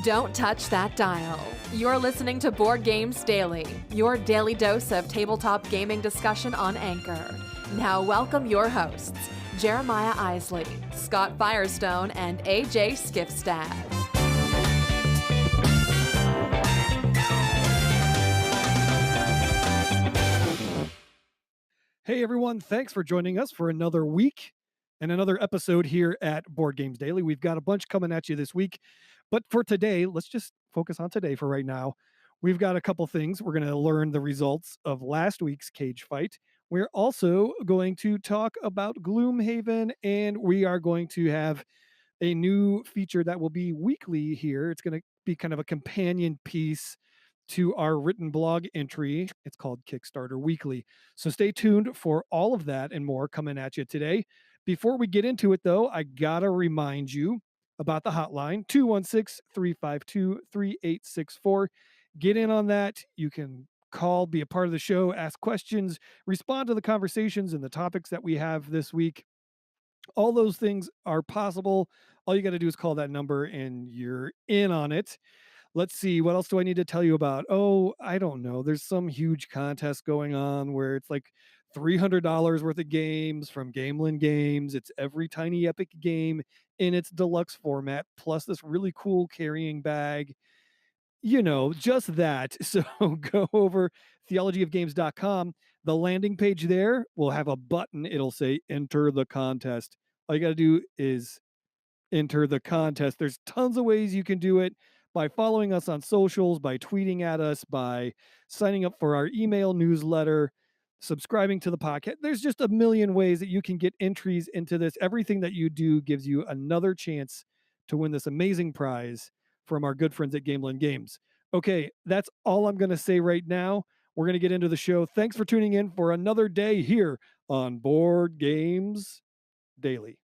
Don't touch that dial. You're listening to Board Games Daily, your daily dose of tabletop gaming discussion on Anchor. Now welcome your hosts, Jeremiah Isley, Scott Firestone, and AJ Skifstad. Hey everyone, thanks for joining us for another week and another episode here at Board Games Daily. We've got a bunch coming at you this week, but for today, let's just focus on today for right now. We've got a couple things. We're going to learn the results of last week's cage fight. We're also going to talk about Gloomhaven, and we are going to have a new feature that will be weekly here. It's going to be kind of a companion piece to our written blog entry. It's called Kickstarter Weekly. So stay tuned for all of that and more coming at you today. Before we get into it, though, I got to remind you about the hotline, 216-352-3864. Get in on that. You can call, be a part of the show, ask questions, respond to the conversations and the topics that we have this week. All those things are possible. All you got to do is call that number and you're in on it. Let's see, what else do I need to tell you about? Oh, I don't know. There's some huge contest going on where it's like $300 worth of games from Gamelin Games. It's every Tiny Epic game in its deluxe format, plus this really cool carrying bag. You know, just that. So go over theologyofgames.com. The landing page there will have a button. It'll say enter the contest. All you got to do is enter the contest. There's tons of ways you can do it. By following us on socials, by tweeting at us, by signing up for our email newsletter, subscribing to the podcast. There's just a million ways that you can get entries into this. Everything that you do gives you another chance to win this amazing prize from our good friends at Gamelin Games. Okay, that's all I'm going to say right now. We're going to get into the show. Thanks for tuning in for another day here on Board Games Daily.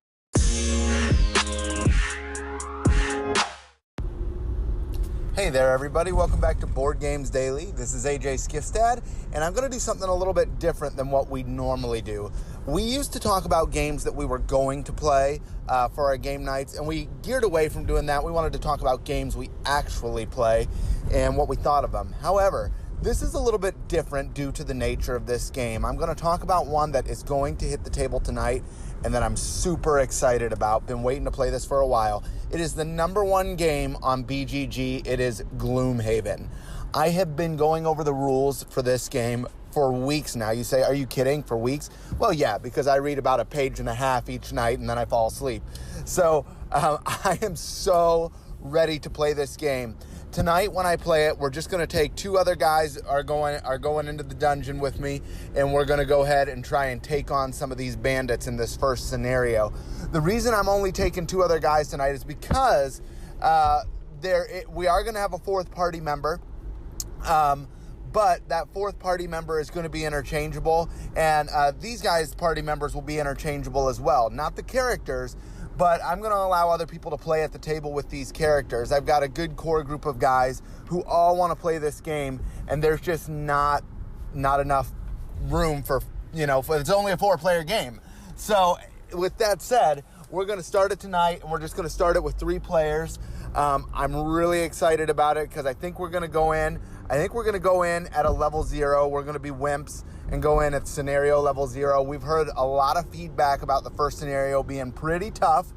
Hey there, everybody. Welcome back to Board Games Daily. This is AJ Skifstad, and I'm going to do something a little bit different than what we normally do. We used to talk about games that we were going to play for our game nights, and we geared away from doing that. We wanted to talk about games we actually play and what we thought of them. However, this is a little bit different due to the nature of this game. I'm going to talk about one that is going to hit the table tonight and that I'm super excited about. Been waiting to play this for a while. It is the number one game on BGG. It is Gloomhaven. I have been going over the rules for this game for weeks now. You say, are you kidding? For weeks? Well, yeah, because I read about a page and a half each night and then I fall asleep. So I am so ready to play this game. Tonight when I play it, we're just going to take two other guys are going into the dungeon with me, and we're going to go ahead and try and take on some of these bandits in this first scenario. The reason I'm only taking two other guys tonight is because we are going to have a fourth party member, but that fourth party member is going to be interchangeable, and these guys' party members will be interchangeable as well. Not the characters, but I'm going to allow other people to play at the table with these characters. I've got a good core group of guys who all want to play this game, and there's just not enough room for, it's only a 4-player game. So with that said, we're going to start it tonight, and we're just going to start it with 3 players. I'm really excited about it because I think we're going to go in at a level 0. We're going to be wimps and go in at scenario level 0. We've heard a lot of feedback about the first scenario being pretty tough.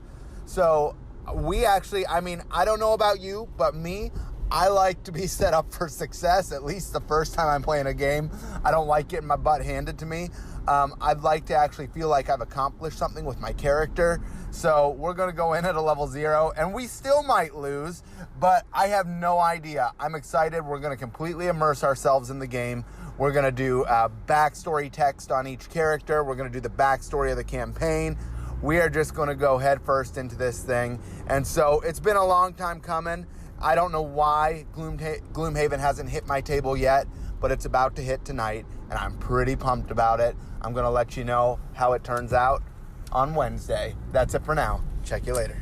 So I don't know about you, but me, I like to be set up for success, at least the first time I'm playing a game. I don't like getting my butt handed to me. I'd like to actually feel like I've accomplished something with my character. So we're going to go in at a level 0, and we still might lose, but I have no idea. I'm excited. We're going to completely immerse ourselves in the game. We're going to do backstory text on each character. We're going to do the backstory of the campaign. We are just going to go head first into this thing. And so it's been a long time coming. I don't know why Gloomhaven hasn't hit my table yet, but it's about to hit tonight, and I'm pretty pumped about it. I'm going to let you know how it turns out on Wednesday. That's it for now. Check you later.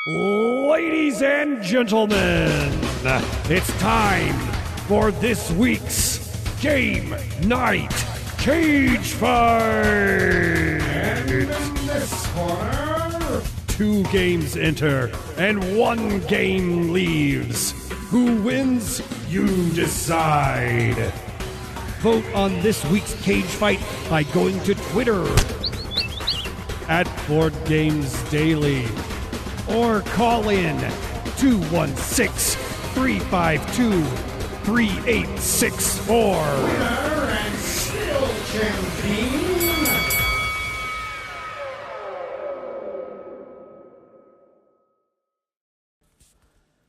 Ladies and gentlemen, it's time for this week's Game Night Cage Fight! And in this corner, 2 games enter and 1 game leaves. Who wins? You decide. Vote on this week's cage fight by going to Twitter at Boardgames Daily or call in 216-352-3864. Winner and still champion.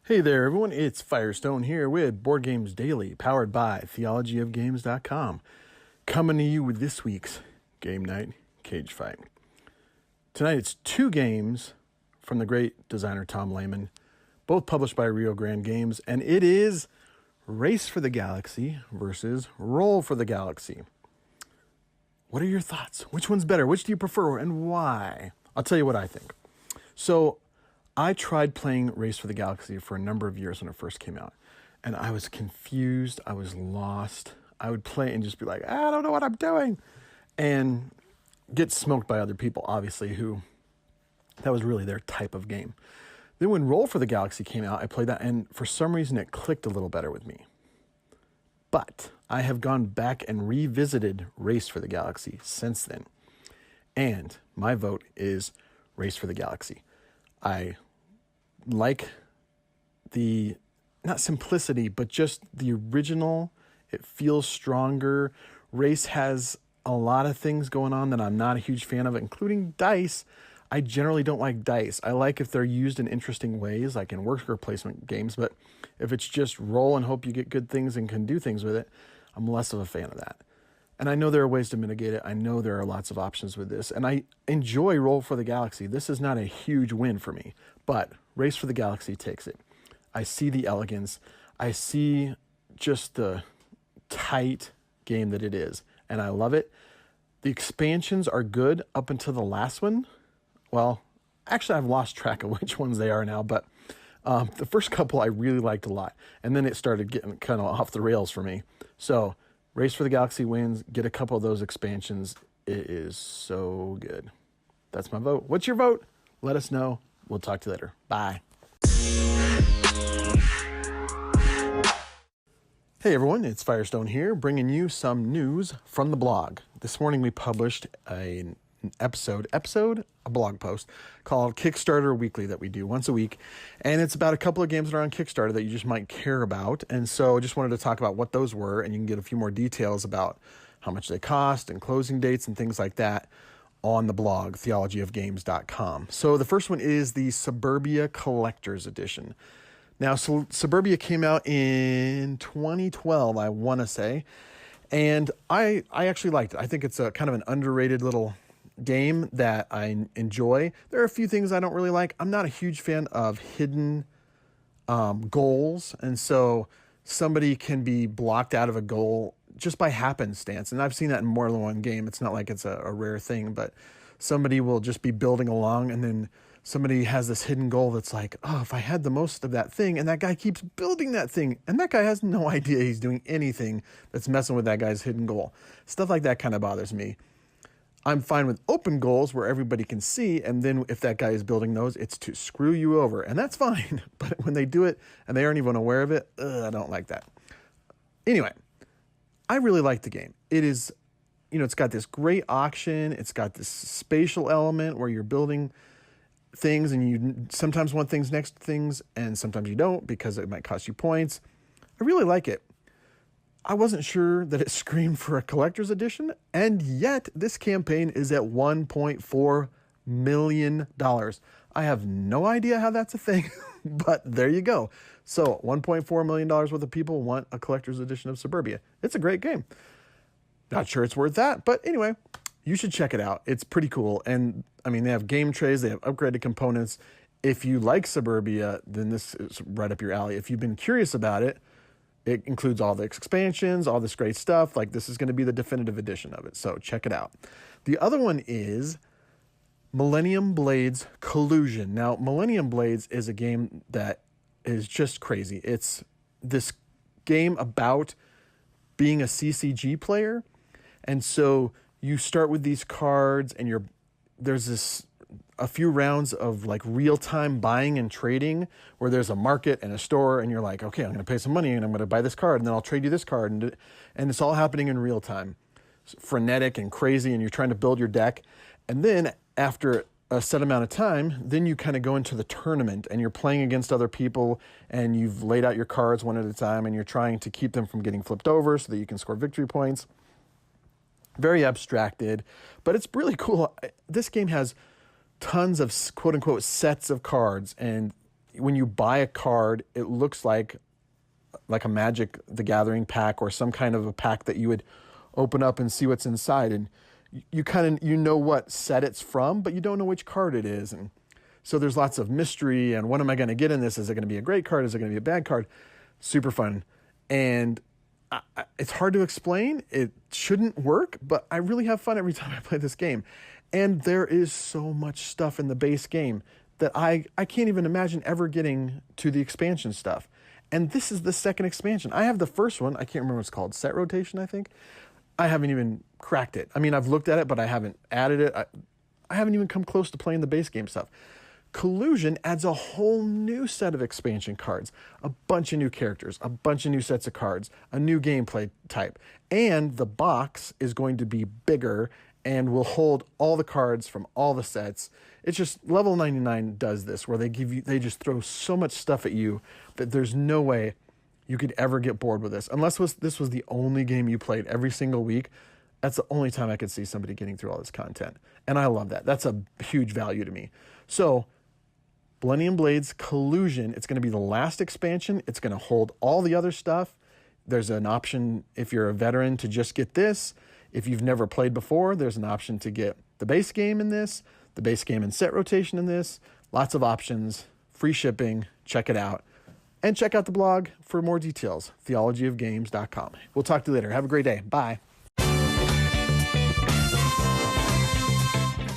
Hey there, everyone. It's Firestone here with Board Games Daily, powered by theologyofgames.com. Coming to you with this week's Game Night Cage Fight. Tonight it's 2 games from the great designer Tom Lehman, both published by Rio Grande Games, and it is Race for the Galaxy versus Roll for the Galaxy. What are your thoughts? Which one's better? Which do you prefer and why? I'll tell you what I think. So, I tried playing Race for the Galaxy for a number of years when it first came out, and I was confused. I was lost. I would play and just be like, I don't know what I'm doing, and get smoked by other people, obviously, who that was really their type of game. Then when Roll for the Galaxy came out, I played that, and for some reason it clicked a little better with me. But I have gone back and revisited Race for the Galaxy since then, and my vote is Race for the Galaxy. I like the, not simplicity, but just the original. It feels stronger. Race has a lot of things going on that I'm not a huge fan of, including dice. I generally don't like dice. I like if they're used in interesting ways, like in worker placement games, but if it's just roll and hope you get good things and can do things with it, I'm less of a fan of that. And I know there are ways to mitigate it. I know there are lots of options with this. And I enjoy Roll for the Galaxy. This is not a huge win for me, but Race for the Galaxy takes it. I see the elegance. I see just the tight game that it is. And I love it. The expansions are good up until the last one. Well, actually, I've lost track of which ones they are now, but the first couple I really liked a lot. And then it started getting kind of off the rails for me. So Race for the Galaxy wins. Get a couple of those expansions. It is so good. That's my vote. What's your vote? Let us know. We'll talk to you later. Bye. Hey everyone, it's Firestone here, bringing you some news from the blog. This morning we published a blog post called Kickstarter Weekly that we do once a week. And it's about a couple of games that are on Kickstarter that you just might care about. And so I just wanted to talk about what those were, and you can get a few more details about how much they cost and closing dates and things like that on the blog, theologyofgames.com. So the first one is the Suburbia Collector's Edition. Now, Suburbia came out in 2012, I want to say, and I actually liked it. I think it's a kind of an underrated little game that I enjoy. There are a few things I don't really like. I'm not a huge fan of hidden goals, and so somebody can be blocked out of a goal just by happenstance, and I've seen that in more than one game. It's not like it's a rare thing, but somebody will just be building along, and then somebody has this hidden goal that's like, oh, if I had the most of that thing, and that guy keeps building that thing, and that guy has no idea he's doing anything that's messing with that guy's hidden goal. Stuff like that kind of bothers me. I'm fine with open goals where everybody can see, and then if that guy is building those, it's to screw you over, and that's fine. But when they do it and they aren't even aware of it, I don't like that. Anyway, I really like the game. It is, it's got this great auction. It's got this spatial element where you're building things, and you sometimes want things next to things, and sometimes you don't because it might cost you points. I really like it. I wasn't sure that it screamed for a collector's edition, and yet this campaign is at $1.4 million. I have no idea how that's a thing, but there you go. So $1.4 million worth of people want a collector's edition of Suburbia. It's a great game. Not sure it's worth that, but anyway, you should check it out. It's pretty cool. And I mean, they have game trays, they have upgraded components. If you like Suburbia, then this is right up your alley. If you've been curious about it, it includes all the expansions, all this great stuff. Like, this is going to be the definitive edition of it. So check it out. The other one is Millennium Blades Collusion. Now, Millennium Blades is a game that is just crazy. It's this game about being a CCG player. And so you start with these cards, and there's this a few rounds of like real-time buying and trading where there's a market and a store and you're like, okay, I'm going to pay some money and I'm going to buy this card and then I'll trade you this card. And it's all happening in real time. It's frenetic and crazy, and you're trying to build your deck. And then after a set amount of time, then you kind of go into the tournament and you're playing against other people and you've laid out your cards one at a time and you're trying to keep them from getting flipped over so that you can score victory points. Very abstracted, but it's really cool. This game has tons of quote unquote sets of cards, and when you buy a card, it looks like a Magic the Gathering pack or some kind of a pack that you would open up and see what's inside, and you know what set it's from, but you don't know which card it is. And so there's lots of mystery, and what am I going to get in this? Is it going to be a great card? Is it going to be a bad card? Super fun. And it's hard to explain. It shouldn't work, but I really have fun every time I play this game. And there is so much stuff in the base game that I can't even imagine ever getting to the expansion stuff. And this is the second expansion. I have the first one. I can't remember what it's called. Set Rotation, I think. I haven't even cracked it. I mean, I've looked at it, but I haven't added it. I haven't even come close to playing the base game stuff. Collusion adds a whole new set of expansion cards, a bunch of new characters, a bunch of new sets of cards, a new gameplay type. And the box is going to be bigger and will hold all the cards from all the sets. It's just Level 99 does this, where they just throw so much stuff at you that there's no way you could ever get bored with this. Unless this was the only game you played every single week, that's the only time I could see somebody getting through all this content. And I love that. That's a huge value to me. So, Millennium Blades Collusion, it's going to be the last expansion. It's going to hold all the other stuff. There's an option, if you're a veteran, to just get this. If you've never played before, there's an option to get the base game in this, the base game and set rotation in this. Lots of options, free shipping. Check it out. And check out the blog for more details, theologyofgames.com. We'll talk to you later. Have a great day. Bye.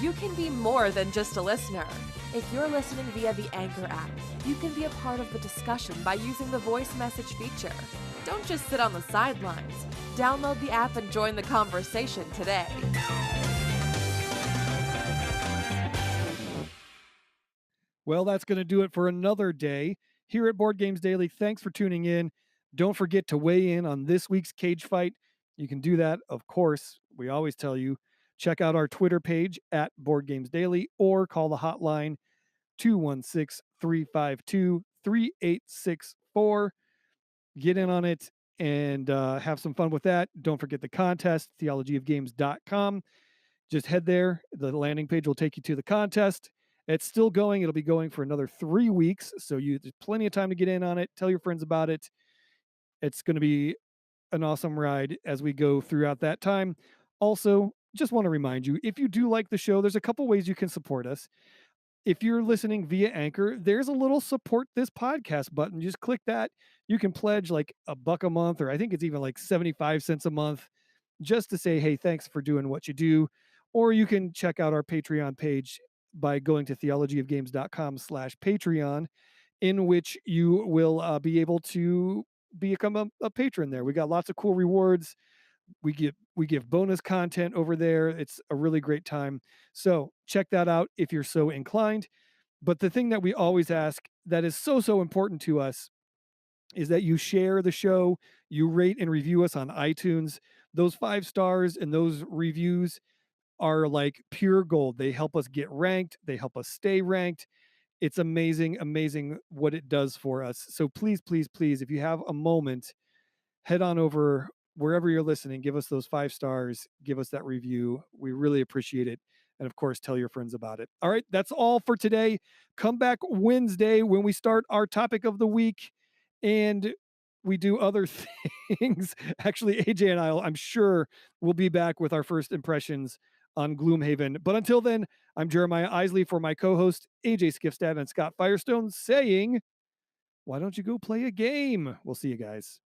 You can be more than just a listener. If you're listening via the Anchor app, you can be a part of the discussion by using the voice message feature. Don't just sit on the sidelines. Download the app and join the conversation today. Well, that's going to do it for another day here at Board Games Daily. Thanks for tuning in. Don't forget to weigh in on this week's cage fight. You can do that, of course. We always tell you, check out our Twitter page at Board Games Daily or call the hotline 216-352-3864. Get in on it and have some fun with that. Don't forget the contest, theologyofgames.com. Just head there. The landing page will take you to the contest. It's still going. It'll be going for another 3 weeks. So there's plenty of time to get in on it. Tell your friends about it. It's going to be an awesome ride as we go throughout that time. Also, just want to remind you, if you do like the show, there's a couple ways you can support us. If you're listening via Anchor, there's a little support this podcast button. Just click that. You can pledge like $1 a month, or I think it's even like 75 cents a month, just to say, hey, thanks for doing what you do. Or you can check out our Patreon page by going to theologyofgames.com/Patreon, in which you will be able to become a patron there. We got lots of cool rewards. We give bonus content over there. It's a really great time. So check that out if you're so inclined. But the thing that we always ask that is so important to us is that you share the show, you rate and review us on iTunes. Those 5 stars and those reviews are like pure gold. They help us get ranked. They help us stay ranked. It's amazing what it does for us. So please, if you have a moment, head on over wherever you're listening, give us those 5 stars, give us that review. We really appreciate it. And of course, tell your friends about it. All right, that's all for today. Come back Wednesday when we start our topic of the week and we do other things. Actually, AJ and I'm sure we'll be back with our first impressions on Gloomhaven. But until then, I'm Jeremiah Isley for my co-host AJ Skifstad and Scott Firestone saying, why don't you go play a game? We'll see you guys.